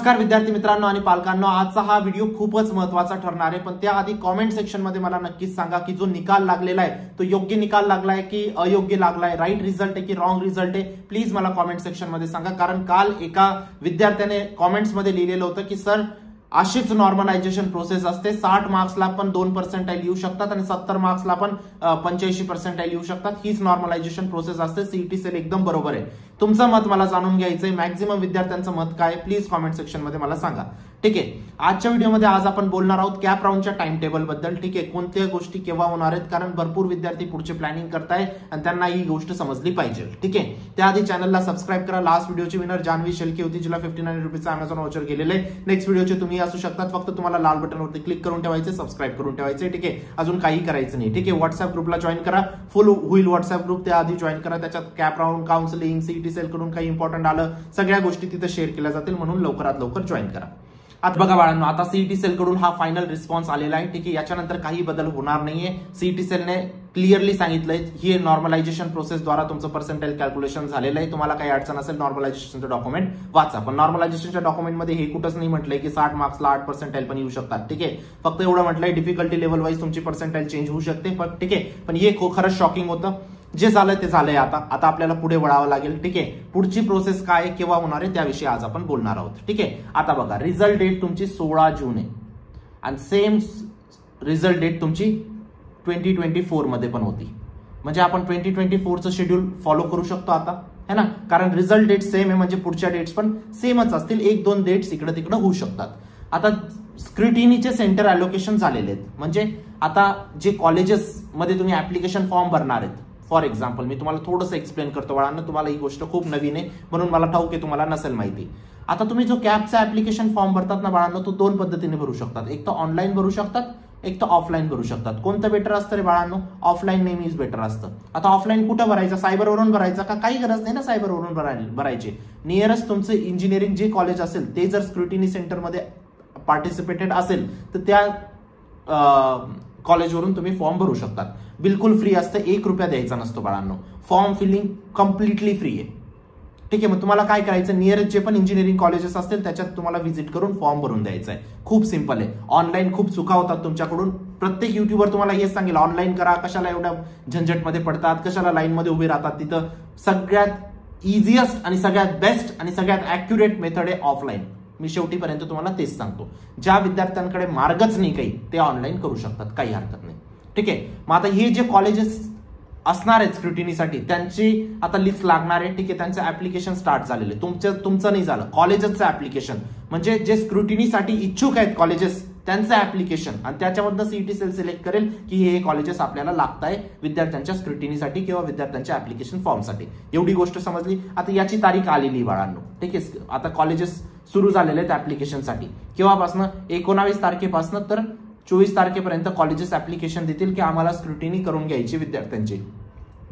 नमस्कार विद्यार्थी मित्रांनो आणि पालकांनो, आजचा हा व्हिडिओ खूपच महत्त्वाचा ठरणार आहे. पण त्याआधी कॉमेंट सेक्शन मध्ये मला नक्कीच सांगा की जो निकाल लागलेला आहे तो योग्य निकाल लागलाय की अयोग्य लागलाय, राईट रिझल्ट आहे की रॉंग रिझल्ट आहे. प्लीज मला कॉमेंट सेक्शन मध्ये सांगा. कारण काल एका विद्यार्थ्याने कॉमेंट्स मध्ये लिहिलेलं होतं की सर अशीच नॉर्मलायझेशन प्रोसेस असते, 60 मार्क्सला पण 2% येऊ शकतात आणि 70 मार्क्सला पण 85% येऊ शकतात. हीच नॉर्मलायझेशन प्रोसेस असते. सीईटी सेल एकदम बरोबर आहे. तुमचं मत मला जाणून घ्यायचंय. मॅक्झिमम विद्यार्थ्यांचं मत काय, प्लीज कॉमेंट सेक्शन मध्ये मला सांगा. ठीक आहे, आजच्या व्हिडिओमध्ये आज आपण बोलणार आहोत कॅप राऊंडच्या टाइम टेबल बद्दल. ठीक आहे, कोणत्या गोष्टी केव्हा होणार आहेत, कारण भरपूर विद्यार्थी पुढचे प्लॅनिंग करताय आणि त्यांना ही गोष्ट समजली पाहिजे. ठीक आहे, त्याआधी चॅनलला सबस्क्राईब करा. लास्ट व्हिडिओची विनर जान्हवी शेळके होती, जिला 59 रुपीचं अमेझॉन वाउचर गेलेलं आहे. नेक्स्ट व्हिडिओचे तुम्ही असू शकतात. फक्त तुम्हाला लाल बटनवरती क्लिक करून ठेवायचे, सबस्क्राईब करून ठेवायचे. ठीक आहे, अजून काही करायचं नाही. ठीक आहे, व्हॉट्सअप ग्रुपला जॉईन करा. फुल होईल व्हॉट्सअप ग्रुप, त्याआधी जॉईन करा. त्याच्यात CAP round, counselling, CET cell कडून काही इम्पॉर्टंट आलं, सगळ्या गोष्टी तिथे शेअर केल्या जातील. म्हणून लवकरात लवकर जॉईन करा. आता बघा बाळांनो, आता सीईटी सेल कडून हा फायनल रिस्पॉन्स आलेला आहे. ठीक आहे, याच्यानंतर काही बदल होणार नाहीये. सीईटी सेलने क्लिअरली सांगितलंय ही नॉर्मलायझेशन प्रोसेस द्वारा तुमचं पर्सेंटाइल कॅल्क्युलेशन झालेलं आहे. तुम्हाला काही अडचण असेल नॉर्मलायझेशनचं डॉक्युमेंट वाचा. पण नॉर्मलायझेशनच्या डॉक्युमेंटमध्ये हे कुठंच नाही म्हटलंय की 60 मार्क्सला 8% पण येऊ शकतात. ठीक आहे, फक्त एवढं म्हटलंय डिफिकल्टी लेवल वाईज तुमची पर्सेंटाइल चेंज होऊ शकते. पण ठीक आहे, पण हे खरंच शॉकिंग होतं. जे झालंय ते झालंय. आता आपल्याला पुढे वळावं लागेल. ठीक आहे, पुढची प्रोसेस काय, केव्हा होणार आहे, त्याविषयी आज आपण बोलणार आहोत. ठीक आहे, आता बघा, रिझल्ट डेट तुमची 16 जून आहे आणि सेम रिझल्ट डेट तुमची 2024 मध्ये पण होती. म्हणजे आपण 2024चं शेड्यूल फॉलो करू शकतो आता, है ना, कारण रिझल्ट डेट सेम आहे. म्हणजे पुढच्या डेट्स पण सेमच असतील. 1-2 डेट्स इकडे तिकडे होऊ शकतात. आता स्क्रुटिनीचे सेंटर अलोकेशन झालेले आहेत. म्हणजे आता जे कॉलेजेस मध्ये तुम्ही ऍप्लिकेशन फॉर्म भरणार आहेत, फॉर एक्झाम्पल मी तुम्हाला थोडंसं एक्सप्लेन करतो बाळांना, तुम्हाला ही गोष्ट खूप नवीन आहे म्हणून मला ठाऊक आहे, तुम्हाला नसेल माहिती. आता तुम्ही जो कॅपचा ऍप्लिकेशन फॉर्म भरतात ना बाळांना, तो 2 पद्धतीने भरू शकतात. एक तर ऑनलाईन भरू शकतात, एक तर ऑफलाईन भरू शकतात. कोणतं बेटर असतं रे बाळांनो? ऑफलाईन नेहमीच बेटर असतं. आता ऑफलाईन कुठं भरायचं? सायबरवरून भरायचं का? काही गरज नाही ना सायबरवरून भरायची. नियरेस्ट तुमचं इंजिनिअरिंग जे कॉलेज असेल ते जर स्क्रुटिनी सेंटरमध्ये पार्टिसिपेटेड असेल तर त्या कॉलेजवरून तुम्ही फॉर्म भरू शकतात. बिलकुल फ्री असतं, 1 रुपया द्यायचा नसतो बाळांनो. फॉर्म फिलिंग कम्प्लिटली फ्री आहे. ठीक आहे, मग तुम्हाला काय करायचं, नियरेस्ट जे पण इंजिनिअरिंग कॉलेजेस असतील त्याच्यात तुम्हाला व्हिजिट करून फॉर्म भरून द्यायचा आहे. खूप सिंपल आहे. ऑनलाईन खूप चुका होतात तुमच्याकडून. प्रत्येक युट्यूबर तुम्हाला हेच सांगेल ऑनलाईन करा, कशाला एवढ्या झंझटमध्ये पडतात, कशाला लाईनमध्ये उभे राहतात. तिथं सगळ्यात इझिएस्ट आणि सगळ्यात बेस्ट आणि सगळ्यात ऍक्युरेट मेथड आहे ऑफलाईन. मी शेवटीपर्यंत तुम्हाला तेच सांगतो. ज्या विद्यार्थ्यांकडे मार्गच नाही काही, ते ऑनलाईन करू शकतात, काही हरकत नाही. ठीक आहे, मग आता हे जे कॉलेजेस असणार आहेत स्क्रुटिनीसाठी त्यांची आता लिस्ट लागणार आहे. ठीक आहे, त्यांचं ऍप्लिकेशन स्टार्ट झालेलं आहे. तुमचं नाही झालं, कॉलेजेसचं ऍप्लिकेशन. म्हणजे जे स्क्रुटिनीसाठी इच्छुक आहेत कॉलेजेस त्यांचं ऍप्लिकेशन, आणि त्याच्यामधनं सीईटी सेल सिलेक्ट करेल की हे कॉलेजेस आपल्याला लागत आहे विद्यार्थ्यांच्या स्क्रुटिनीसाठी किंवा विद्यार्थ्यांच्या ऍप्लिकेशन फॉर्मसाठी. एवढी गोष्ट समजली. आता याची तारीख आलेली बाळांनो. ठीक आहे, आता कॉलेजेस सुरू झालेले आहेत ऍप्लिकेशनसाठी. केव्हापासनं? 19 तारखेपासून तर 24 तारखेपर्यंत कॉलेजेस ऍप्लिकेशन देतील की आम्हाला स्क्रुटिनी करून घ्यायची विद्यार्थ्यांची.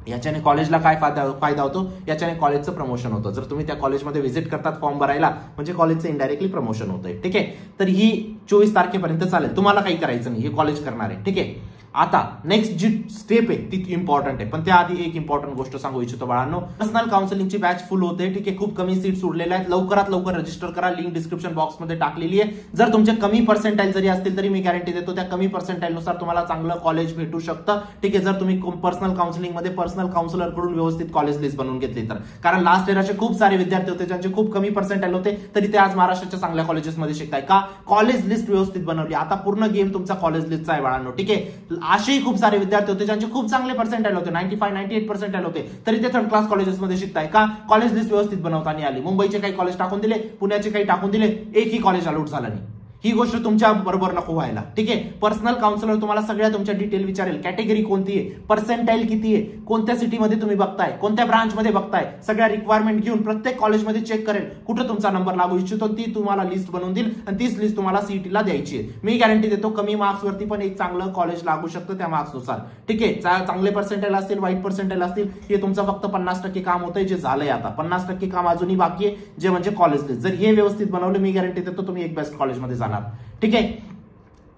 याच्याने कॉलेजला काय फायदा होतो? याच्याने कॉलेजचं प्रमोशन होतं. जर तुम्ही त्या कॉलेजमध्ये व्हिजिट करतात फॉर्म भरायला, म्हणजे कॉलेजचं इनडायरेक्टली प्रमोशन होतंय. ठीक आहे, तर ही 24 तारखेपर्यंत चालेल. तुम्हाला काही करायचं नाही, हे कॉलेज करणार आहे. ठीक आहे, आता नेक्स्ट जी स्टेप आहे ती इम्पॉर्टंट आहे. पण त्याआधी एक इम्पॉर्टंट गोष्ट सांगू इच्छितो बाळांनो. पर्सनल काउन्सिलिंगची बॅच फुल होते. ठीक आहे, खूप कमी सीट्स उरलेल्या आहेत. लवकरात लवकर रजिस्टर करा. लिंक डिस्क्रिप्शन बॉक्समध्ये टाकलेली आहे. जर तुमचे कमी पर्सेंटाइल जरी असतील तरी मी गॅरंटी देतो त्या कमी पर्सेंटाइल नुसार तुम्हाला चांगलं कॉलेज भेटू शकतं. ठीक आहे, जर तुम्ही पर्सनल काउन्सिलिंग मध्ये पर्सनल काउन्सिलर कडून व्यवस्थित कॉलेज लिस्ट बनवून घेतली तर. कारण लास्ट इयर असे खूप सारे विद्यार्थी होते ज्यांचे खूप कमी पर्सेंटाइल होते तरी ते आज महाराष्ट्राच्या चांगल्या कॉलेजेसमध्ये शिकताय. का? कॉलेज लिस्ट व्यवस्थित बनवली. आता पूर्ण गेम तुमचा कॉलेज लिस्टचा आहे बाळांनो. ठीक आहे, असेही खूप सारे विद्यार्थी होते ज्यांचे खूप चांगले पर्सेंटाइल होते, 95-98% होते, तरी ते थर्ड क्लास कॉलेजेसमध्ये शिकताय. का? कॉलेज लिस्ट व्यवस्थित बनवता नाही आली. मुंबईचे काही कॉलेज टाकून दिले, पुण्याचे काही टाकून दिले, एकही कॉलेज अलॉट झालं नाही. ही गोष्ट तुमच्या बरोबर नको व्हायला. ठीक आहे, पर्सनल काउन्सिलर तुम्हाला सगळ्या तुमच्या डिटेल विचारेल. कॅटेगरी कोणती आहे, पर्सेंटाइल किती आहे, कोणत्या सिटीमध्ये तुम्ही बघताय, कोणत्या ब्रांचमध्ये बघताय, सगळ्या रिक्वायरमेंट घेऊन प्रत्येक कॉलेजमध्ये चेक करेल कुठं तुमचा नंबर लागू इच्छितो, ती तुम्हाला लिस्ट बनवून देईल आणि तीच लिस्ट तुम्हाला सीईटीला द्यायची आहे. मी गॅरंटी देतो कमी मार्क्स वरती पण एक चांगलं कॉलेज लागू शकतं त्या मार्क्सनुसार. ठीक आहे, चांगले पर्सेंटाइल असतील, वाईट पर्सेंटाइल असतील, हे तुमचं फक्त 50% काम होतंय, जे झालंय. आता 50% काम अजूनही बाकी आहे, जे म्हणजे कॉलेज लिस्ट. जर हे व्यवस्थित बनवलं मी गॅरंटी देतो तुम्ही एक बेस्ट कॉलेजमध्ये जाणार. ठीक आहे,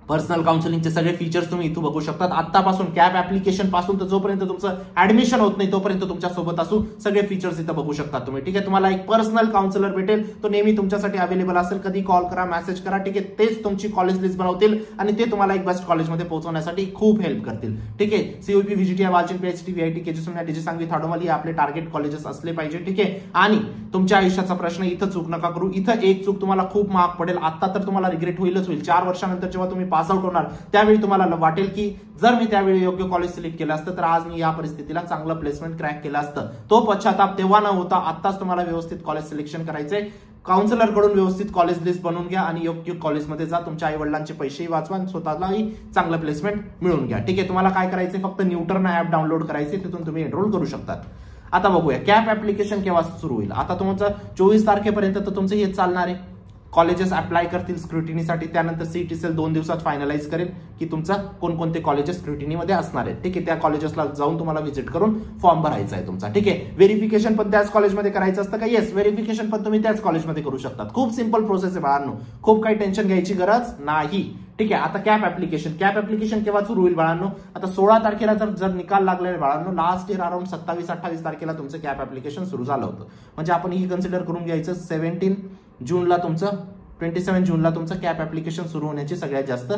पर्सनल काउन्सिलिंगचे सगळे फीचर्स तुम्ही इथं बघू शकतात. आतापासून कॅप ऍप्लिकेशन पासून तर जोपर्यंत तुमचं ऍडमिशन होत नाही तोपर्यंत तुमच्या सोबत असू सगळे फीचर्स इथं बघू शकता तुम्ही. ठीक आहे, तुम्हाला एक पर्सनल काउन्सिलर भेटेल, तो नेहमी तुमच्यासाठी अवेलेबल असेल. कधी कॉल करा, मेसेज करा. ठीक आहे, तेच तुमची कॉलेज लिस्ट बनवतील आणि ते तुम्हाला एक बेस्ट कॉलेजमध्ये पोहोचवण्यासाठी खूप हेल्प करतील. ठीक आहे, सीओपी, व्हीजीटी, वालचंद, पीएचडी, व्हीआयटी, केजीएसएम, डीजी सांगवी, थाडोमल हे आपले टार्गेट कॉलेजेस असले पाहिजे. ठीक आहे, आणि तुमच्या आयुष्याचा प्रश्न इथं चूक नका करू. इथं एक चूक तुम्हाला खूप महाग पडेल. आता तर तुम्हाला रिग्रेट होईलच होईल. 4 वर्षानंतर जेव्हा तुम्ही पास आउट होणार त्यावेळी तुम्हाला वाटेल की जर मी त्यावेळी योग्य कॉलेज सिलेक्ट केलं असतं तर आज मी या परिस्थितीला चांगलं प्लेसमेंट क्रॅक केलं असतं. तो पश्चाताप तेव्हा न होता आत्ताच तुम्हाला व्यवस्थित कॉलेज सिलेक्शन करायचंय. काउन्सिलर कडून व्यवस्थित कॉलेज लिस्ट बनवून घ्या आणि योग्य कॉलेजमध्ये जा. तुमच्या आई वडिलांचे पैसेही वाचवा आणि स्वतःलाही चांगलं प्लेसमेंट मिळवून घ्या. ठीक आहे, तुम्हाला काय करायचंय, फक्त न्यूटर्न ऍप डाउनलोड करायचे, तिथून तुम्ही एनरोल करू शकतात. आता बघूया कॅप ऍप्लिकेशन केव्हा सुरू होईल. आता तुमचं 24 तारखेपर्यंत तर तुमचं हेच चालणार आहे. कॉलेजेस अप्लाय करतील स्क्रुटिनीसाठी, त्यानंतर सीईटी सेल 2 दिवसात फायनलाइज करेल की तुमचा कोणकोणते कॉलेजेस स्क्रुटिनीमध्ये असणार आहेत. ठीक आहे, त्या कॉलेजेसला जाऊन तुम्हाला व्हिजिट करून फॉर्म भरायचा आहे तुमचा. ठीक आहे, व्हेरिफिकेशन पण त्याच कॉलेजमध्ये करायचं असतं का? येस, व्हेरिफिकेशन पण तुम्ही त्याच कॉलेजमध्ये करू शकतात. खूप सिंपल प्रोसेस आहे बाळांनो, खूप काही टेन्शन घ्यायची गरज नाही. ठीक आहे, आता कॅप ऍप्लिकेशन केव्हा सुरू होईल बाळांनो? आता 16 तारखेला जर निकाल लागले बाळांनो, लास्ट इयर अराउंड 27-28 तारखेला तुमचं कॅप ऍप्लिकेशन सुरू झालं होतं. म्हणजे आपण ही कन्सिडर करून घ्यायचं 27 जूनला तुमचं 27 जूनला तुमचं कॅप ऍप्लिकेशन सुरू होण्याचे सगळ्यात जास्त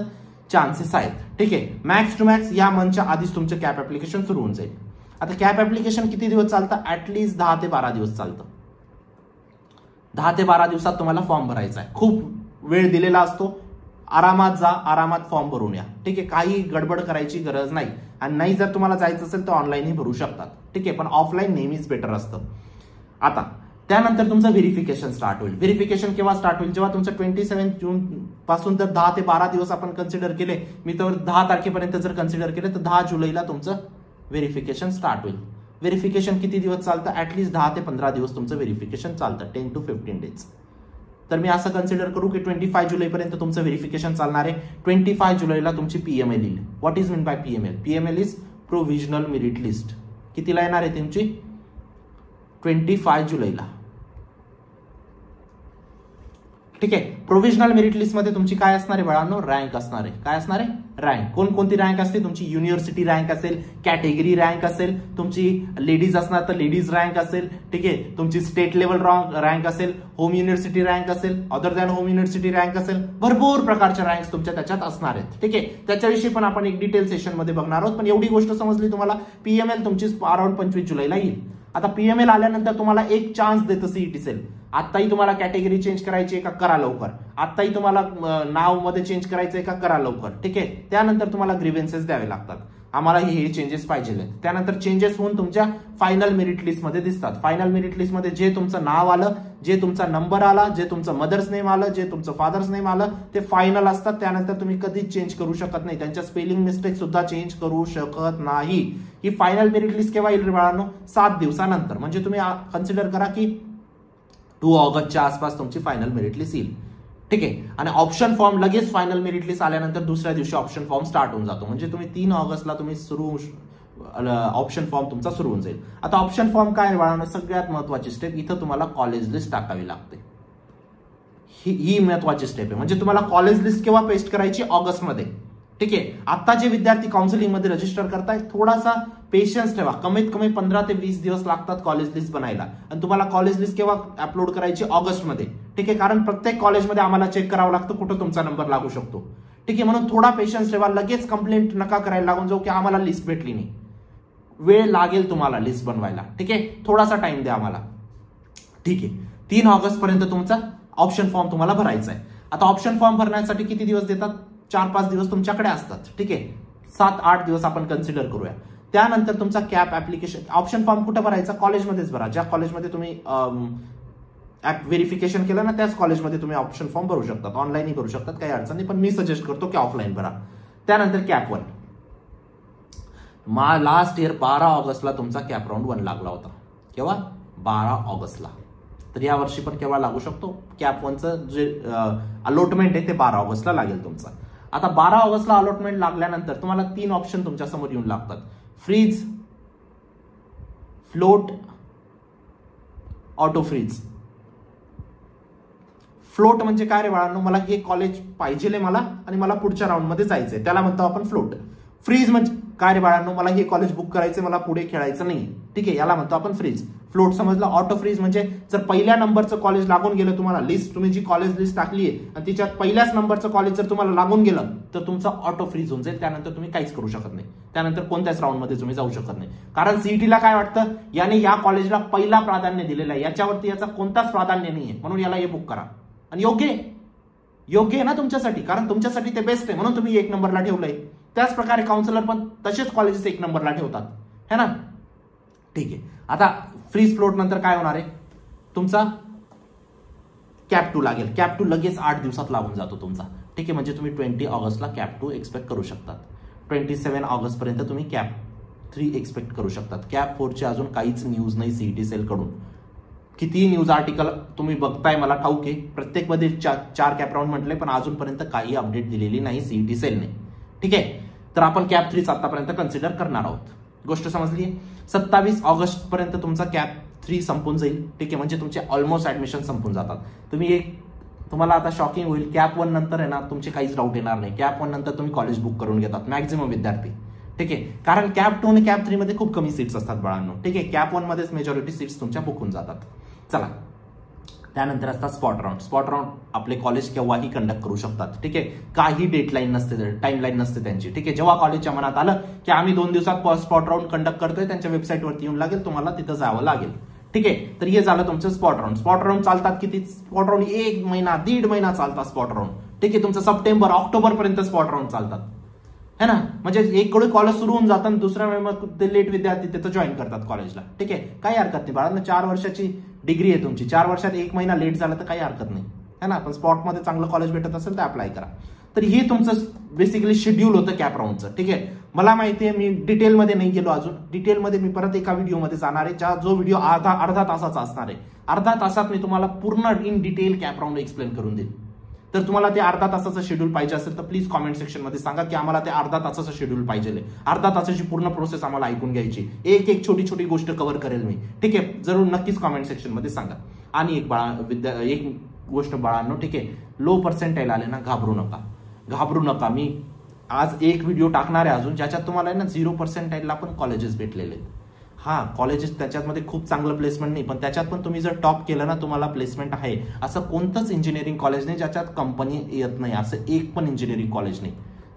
चान्सेस आहेत. ठीक आहे, मॅक्स टू मॅक्स या मंथच्या आधीच तुमचं कॅप ऍप्लिकेशन सुरू होऊन जाईल. आता कॅप ऍप्लिकेशन किती दिवस चालतं? ऍटलीस्ट 10 ते 12 दिवस चालतं. 10 ते 12 दिवसात तुम्हाला फॉर्म भरायचा आहे. खूप वेळ दिलेला असतो. आरामात जा, आरामात फॉर्म भरून या. ठीक आहे, काही गडबड करायची गरज नाही. आणि नाही जर तुम्हाला जायचं असेल तर ऑनलाईनही भरू शकतात. ठीक आहे, पण ऑफलाईन नेहमीच बेटर असतं. आता त्यानंतर तुमचं व्हेरिफिकेशन स्टार्ट होईल. व्हेरिफिकेशन केव्हा स्टार्ट होईल? जेव्हा तुमचं 27 जून पासून तर 10 ते 12 दिवस आपण कन्सिडर केले, मी तर 10 तारखेपर्यंत जर कन्सिडर केले तर 10 जुलैला तुमचं व्हेरिफिकेशन स्टार्ट होईल. व्हेरिफिकेशन किती दिवस चालतं? ऍटलीस्ट 10 ते 15 दिवस तुमचं व्हेरिफिकेशन चालतं, 10 to 15 डेज. तर मी असं कन्सिडर करू की 25 जुलैपर्यंत तुमचं व्हेरिफिकेशन चालणार आहे. 25 जुलैला तुमची पीएमएल येईल. What is mean by PML? PML is provisional merit list. कितीला येणार आहे तुमची? 25 जुलैला. ठीक आहे, प्रोव्हिजनल मेरिट लिस्ट मध्ये तुमची काय असणार आहे बाळांनो? रँक असणार आहे. काय असणार आहे? रँक. कोणकोणती रँक असते तुमची? युनिव्हर्सिटी रँक असेल, कॅटेगरी रँक असेल, तुमची लेडीज असणार तर लेडीज रँक असेल. ठीक आहे, तुमची स्टेट लेवल रँक असेल, होम युनिव्हर्सिटी रँक असेल, other than home university rank असेल. भरपूर प्रकारच्या रँक्स तुमच्या त्याच्यात असणार आहेत. ठीक आहे, त्याच्याविषयी पण आपण एक डिटेल सेशन मध्ये बघणार आहोत. पण एवढी गोष्ट समजली तुम्हाला, पीएमएल तुमची अराउंड 25 जुलैला येईल. आता पीएमएल आल्यानंतर तुम्हाला एक चान्स देतं सीईटी सेल. आत्ताही तुम्हाला कॅटेगरी चेंज करायची आहे का? करा लवकर. आत्ताही तुम्हाला नाव मध्ये चेंज करायचंय का? करा लवकर. ठीक आहे, त्यानंतर तुम्हाला ग्रीव्हन्सेस द्यावे लागतात. आम्हाला हे चेंजेस पाहिजे. त्यानंतर चेंजेस होऊन तुमच्या फायनल मेरिट लिस्ट मध्ये दिसतात. फायनल मेरिट लिस्ट मध्ये जे तुमचं नाव आलं, जे तुमचा नंबर आला, जे तुमचं मदर्स नेम आलं, जे तुमचं फादर्स नेम आलं, ते फायनल असतात. त्यानंतर तुम्ही कधीच चेंज करू शकत नाही. त्यांच्या स्पेलिंग मिस्टेक सुद्धा चेंज करू शकत नाही. ही फायनल मेरिट लिस्ट केव्हा येईल बाळांनो? 7 दिवसानंतर. म्हणजे तुम्ही कन्सिडर करा की 2 ऑगस्टच्या आसपास तुमची फायनल मेरिट लिस्ट येईल. ठीक आहे, आणि ऑप्शन फॉर्म लगेच फायनल मेरिट लिस्ट आल्यानंतर दुसऱ्या दिवशी ऑप्शन फॉर्म स्टार्ट होऊन जातो. म्हणजे तुम्ही 3 ऑगस्टला तुम्ही ऑप्शन फॉर्म तुमचा सुरू होऊन जाईल. आता ऑप्शन फॉर्म काय बाळांनो? सगळ्यात महत्वाची स्टेप, इथं तुम्हाला कॉलेज लिस्ट टाकावी लागते. ही महत्वाची स्टेप आहे. म्हणजे तुम्हाला कॉलेज लिस्ट केव्हा पेस्ट करायची? ऑगस्टमध्ये. ठीक आहे, आता जे विद्यार्थी काउन्सिलिंग मध्ये रजिस्टर करतायत थोडासा पेशन्स ठेवा. कमीत कमी 15 ते 20 दिवस लागतात कॉलेज लिस्ट बनायला. आणि तुम्हाला कॉलेज लिस्ट केव्हा अपलोड करायची? ऑगस्टमध्ये. ठीक आहे, कारण प्रत्येक कॉलेजमध्ये आम्हाला चेक करावं लागतं कुठं तुमचा नंबर लागू शकतो. ठीक आहे, म्हणून थोडा पेशन्स ठेवा. लगेच कंप्लेंट नका करायला लागून जाऊ की आम्हाला लिस्ट भेटली नाही. वेळ लागेल तुम्हाला लिस्ट बनवायला. ठीक आहे, थोडासा टाइम द्या आम्हाला. ठीक आहे, 3 ऑगस्ट पर्यंत तुमचा ऑप्शन फॉर्म तुम्हाला भरायचा आहे. आता ऑप्शन फॉर्म भरण्यासाठी किती दिवस देतात? 4-5 दिवस तुमच्याकडे असतात. ठीक आहे, 7-8 दिवस आपण कन्सिडर करूया. त्यानंतर तुमचा कॅप ऍप्लिकेशन ऑप्शन फॉर्म कुठे भरायचा? कॉलेजमध्येच भरा. ज्या कॉलेजमध्ये तुम्ही ऍप व्हेरिफिकेशन केलं ना त्याच कॉलेजमध्ये तुम्ही ऑप्शन फॉर्म भरू शकतात. ऑनलाईनही भरू शकतात, काही अडचण नाही. पण मी सजेस्ट करतो की ऑफलाईन भरा. त्यानंतर कॅप 1. लास्ट इयर 12 ऑगस्टला तुमचा कॅप राऊंड 1 लागला होता. केव्हा? 12 ऑगस्टला. तर या वर्षी पण केव्हा लागू शकतो? कॅप 1चं जे अलॉटमेंट आहे ते 12 ऑगस्टला लागेल तुमचा. आता 12 ऑगस्टला अलॉटमेंट लागल्यानंतर तुम्हाला 3 ऑप्शन तुमच्या समोर येऊन लागतात. Freeze, float, auto freeze. Float म्हणजे काय रे बाळांनो, मला हे कॉलेज पाहिजे मला आणि मला पुढच्या राऊंडमध्ये जायचंय, त्याला म्हणतो आपण फ्लोट. फ्रीज म्हणजे काय रे बाळांनो, मला हे कॉलेज बुक करायचं, मला पुढे खेळायचं नाही, ठीक आहे, याला म्हणतो आपण फ्रीज. फ्लोट समजलं. ऑटो फ्रीज म्हणजे जर पहिल्या नंबरचं कॉलेज लागून गेलं तुम्हाला, लिस्ट तुम्ही जी कॉलेज लिस्ट टाकली आहे आणि तिच्यात पहिल्याच नंबरचं कॉलेज जर तुम्हाला लागून गेलं तर तुमचं ऑटो फ्रीज होऊन जाईल. त्यानंतर तुम्ही काहीच करू शकत नाही, त्यानंतर कोणत्याच राऊंडमध्ये तुम्ही जाऊ शकत नाही. कारण सीईटीला काय वाटतं, याने या कॉलेजला पहिला प्राधान्य दिलेलं आहे, याच्यावरती याचा कोणताच प्राधान्य नाहीये, म्हणून याला हे बुक करा. आणि योग्य आहे ना तुमच्यासाठी, कारण तुमच्यासाठी ते बेस्ट आहे म्हणून तुम्ही 1 नंबरला ठेवलंय. त्याच प्रकारे काउन्सिलर पण तसेच कॉलेजेस 1 नंबरला ठेवतात, है ना. ठीक आहे. आता फ्रीज फ्लोट नंतर काय होणार आहे, तुमचा कॅप 2 लागेल. कॅप 2 लगेच 8 दिवसात लागून जातो तुमचा, ठीक आहे. म्हणजे तुम्ही 20 ऑगस्टला कॅप 2 एक्सपेक्ट करू शकतात. 27 ऑगस्ट पर्यंत तुम्ही कॅप 3 एक्सपेक्ट करू शकतात. कॅप 4 ची अजून काहीच न्यूज नाही सीईटी सेल कडून. किती न्यूज आर्टिकल तुम्ही बघताय मला ठाऊक आहे, प्रत्येक मध्ये 4 कॅप राऊंड म्हटले, पण अजूनपर्यंत काही अपडेट दिलेली नाही सीईटी सेलने, ठीक आहे. तर आपण कॅप 3 आतापर्यंत कन्सिडर करणार आहोत. गोष्ट समजली. 27 ऑगस्ट पर्यंत तुमचा कॅप 3 संपून जाईल, ठीक आहे. म्हणजे तुमचे ऑलमोस्ट ऍडमिशन संपून जातात. तुम्हाला आता शॉकिंग होईल, कॅप 1 नंतर आहे ना तुमचे काहीच डाऊट येणार नाही. कॅप 1 नंतर तुम्ही कॉलेज बुक करून घेतात मॅक्झिमम विद्यार्थी, ठीक आहे. कारण कॅप 2 आणि कॅप 3 मध्ये खूप कमी सीट्स असतात बाळांनो, ठीक आहे. कॅप 1 मध्येच मेजॉरिटी सीट्स तुमच्या बुक होऊन जातात. चला, त्यानंतर असतात स्पॉट राऊंड. स्पॉट राऊंड आपले कॉलेज केव्हाही कंडक्ट करू शकतात, ठीक आहे. काही डेटलाईन नसते, टाइमलाईन नसते त्यांची, ठीक आहे. जेव्हा कॉलेजच्या मनात आलं की आम्ही 2 दिवसात स्पॉट राऊंड कंडक्ट करतोय, त्यांच्या वेबसाईटवरती येऊन लागेल, तुम्हाला तिथं जावं लागेल, ठीक आहे. तर हे झालं तुमचं स्पॉट राऊंड. स्पॉट राऊंड चालतात किती, स्पॉट राऊंड 1 महिना 1.5 महिना चालतात स्पॉट राऊंड, ठीक आहे. तुमचं सप्टेंबर ऑक्टोबर पर्यंत स्पॉट राऊंड चालतात, है ना. म्हणजे एक कॉलेज सुरू होऊन जातं आणि दुसऱ्या वेळी मग ते लेट विद्यार्थी तिथं जॉईन करतात कॉलेजला, ठीक आहे. काही हरकत नाही बाळांना, 4 वर्षाची डिग्री आहे तुमची, 4 वर्षात 1 महिना लेट झाला तर काही हरकत नाही, है ना. पण स्पॉटमध्ये चांगलं कॉलेज भेटत असेल तर अप्लाय करा. तर हे तुमचं बेसिकली शेड्यूल होतं कॅप राऊंडचं, ठीक आहे. मला माहिती आहे, मी डिटेलमध्ये नाही गेलो अजून. डिटेलमध्ये मी परत एका व्हिडिओमध्ये जाणार आहे, जो व्हिडिओ अर्धा तासाचा असणार आहे. अर्धा तासात मी तुम्हाला पूर्ण in detail cap round explain करून देईन. तर तुम्हाला ते अर्धा तासाचं शेड्यूल पाहिजे असेल तर प्लीज कॉमेंट सेक्शनमध्ये सांगा की आम्हाला ते अर्धा तासाचं शेड्यूल पाहिजे. अर्धा तासाची पूर्ण प्रोसेस आम्हाला ऐकून घ्यायची, एक छोटी छोटी गोष्ट कव्हर करेल मी, ठीक आहे. जरूर नक्कीच कॉमेंट सेक्शनमध्ये सांगा. आणि एक गोष्ट बाळांनो, ठीक आहे, लो पर्सेंटाईल आले ना घाबरू नका. मी आज एक व्हिडिओ टाकणार आहे अजून, ज्याच्यात तुम्हाला ना 0 पर्सेंटाईलला पण कॉलेजेस भेटलेले. हा कॉलेजेस त्याच्यामध्ये खूप चांगलं प्लेसमेंट नाही, पण त्याच्यात पण तुम्ही जर टॉप केलं ना तुम्हाला प्लेसमेंट आहे. असं कोणतंच इंजिनिअरिंग कॉलेज नाही ज्याच्यात कंपनी येत नाही, असं एक पण इंजिनिअरिंग कॉलेज नाही.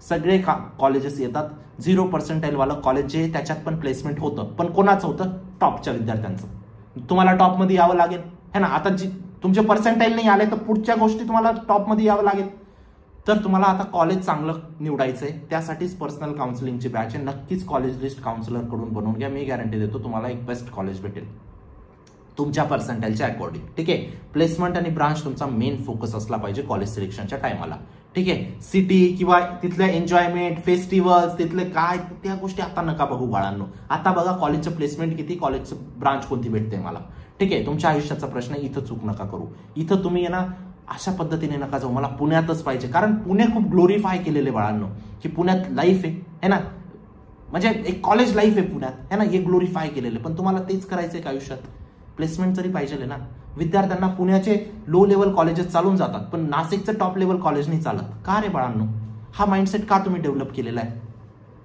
सगळे कॉलेजेस येतात. 0 पर्सेंटाईल वाला कॉलेज जे त्याच्यात पण प्लेसमेंट होतं, पण कोणाचं होतं, टॉपच्या विद्यार्थ्यांचं. तुम्हाला टॉपमध्ये यावं लागेल, है ना. आता तुमचे पर्सेंटाईल नाही आले तर पुढच्या गोष्टी तुम्हाला टॉपमध्ये यावं लागेल. तर तुम्हाला आता कॉलेज चांगलं निवडायचंय, त्यासाठीच पर्सनल काउन्सिलिंगची बॅच आहे. नक्कीच कॉलेज लिस्ट काउन्सिलर कडून बनवून घ्या. मी गॅरंटी देतो तुम्हाला एक बेस्ट कॉलेज भेटेल तुमच्या पर्सेंटाईलच्या अकॉर्डिंग, ठीक आहे. प्लेसमेंट आणि ब्रांच तुमचा मेन फोकस असला पाहिजे कॉलेज सिलेक्शनच्या टायमाला, ठीक आहे. सिटी किंवा तिथले एन्जॉयमेंट, फेस्टिवल्स, तिथले काय त्या गोष्टी आता नका बघू बाळांनो. आता बघा कॉलेजचं प्लेसमेंट किती, कॉलेजचं ब्रांच कोणती भेटते मला, ठीक आहे. तुमच्या आयुष्याचा प्रश्न, इथं चूक नका करू. इथं तुम्ही ना अशा पद्धतीने नका जाऊ मला पुण्यातच पाहिजे, कारण पुणे खूप ग्लोरीफाय केलेले बाळांनो की पुण्यात लाईफ आहे ना, म्हणजे एक कॉलेज लाईफ आहे पुण्यात, है ना. हे ग्लोरीफाय केलेले, पण तुम्हाला तेच करायचंय का आयुष्यात. प्लेसमेंट तरी पाहिजे ना. विद्यार्थ्यांना पुण्याचे लो लेवल कॉलेजेस चालून जातात, पण नाशिकचं टॉप लेवल कॉलेज नाही चालत. का रे बाळांनो, हा माइंडसेट का तुम्ही डेव्हलप केलेला आहे.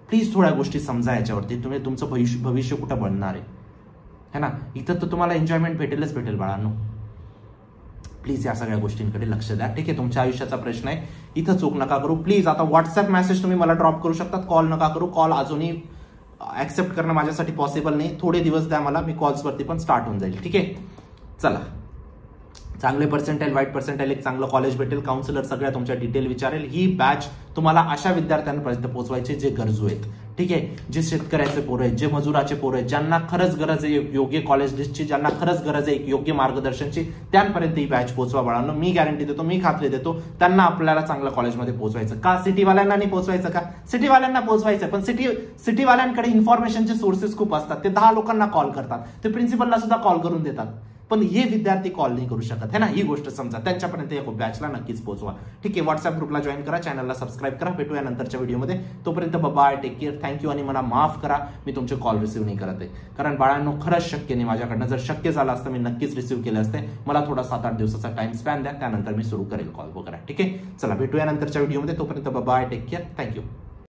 प्लीज थोड्या गोष्टी समजा याच्यावरती. तुम्ही तुमचं भविष्य कुठं बनणार आहे ना. इथं तर तुम्हाला एन्जॉयमेंट भेटेल बाळांनो. प्लीज या सगळ्या गोष्टींकडे लक्ष द्या, ठीक आहे. तुमच्या आयुष्याचा प्रश्न आहे, इथं चूक नका करू प्लीज. आता व्हॉट्सअप मेसेज तुम्ही मला ड्रॉप करू शकतात, कॉल नका करू. कॉल अजूनही ऍक्सेप्ट करणं माझ्यासाठी पॉसिबल नाही. थोडे दिवस द्या मला, मी कॉल्सवरती पण स्टार्ट होऊन जाईल, ठीक आहे. चला, चांगले पर्सेंटाईल, वाईट पर्सेंटाईल, एक चांगलं कॉलेज भेटेल. काउन्सिलर सगळ्या तुमच्या डिटेल विचारेल. ही बॅच तुम्हाला अशा विद्यार्थ्यांपर्यंत पोहोचवायचे जे गरजू आहेत, ठीक आहे. जे शेतकऱ्याचे पोरं आहेत, जे मजुराचे पोरं आहेत, ज्यांना खरंच गरज आहे योग्य कॉलेज लिस्टची, ज्यांना खरंच गरज आहे योग्य मार्गदर्शनची, त्यांपर्यंत ही बॅच पोहोचवा बाळांनो. मी गॅरंटी देतो, मी खात्री देतो, त्यांना आपल्याला चांगल्या कॉलेजमध्ये पोहोचवायचं. का सिटीवाल्यांना नाही पोहोचवायचं का, सिटीवाल्यांना पोहोचवायचं, पण सिटीवाल्यांकडे इन्फॉर्मेशनचे सोर्सेस खूप असतात. ते 10 लोकांना कॉल करतात, ते प्रिन्सिपलला सुद्धा कॉल करून देतात, पण हे विद्यार्थी कॉल नाही करू शकत है ना, ही गोष्ट समजा. त्यांच्यापर्यंत या बॅचला नक्कीच पोहोचवा. ठीक आहे, व्हॉट्सअप ग्रुपला जॉईन करा, चॅनलला सबस्क्राईब करा. भेटूया नंतरच्या व्हिडिओमध्ये. तोपर्यंत बाय, टेक केअर, थँक्यू. आणि मला माफ करा मी तुमचे कॉल रिसिव्ह नाही करत आहे, कारण बाळांनो खरंच शक्य नाही माझ्याकडनं. जर शक्य झालं असतं मी नक्कीच रिसिव्ह केले असते. मला थोडा 7-8 दिवसाचा टाइम स्पॅन द्या, त्यानंतर मी सुरू करेल कॉल वगैरे. ठीक आहे, चला भेटूया नंतरच्या व्हिडिओमध्ये. तोपर्यंत बाय, टेक केअर, थँक्यू.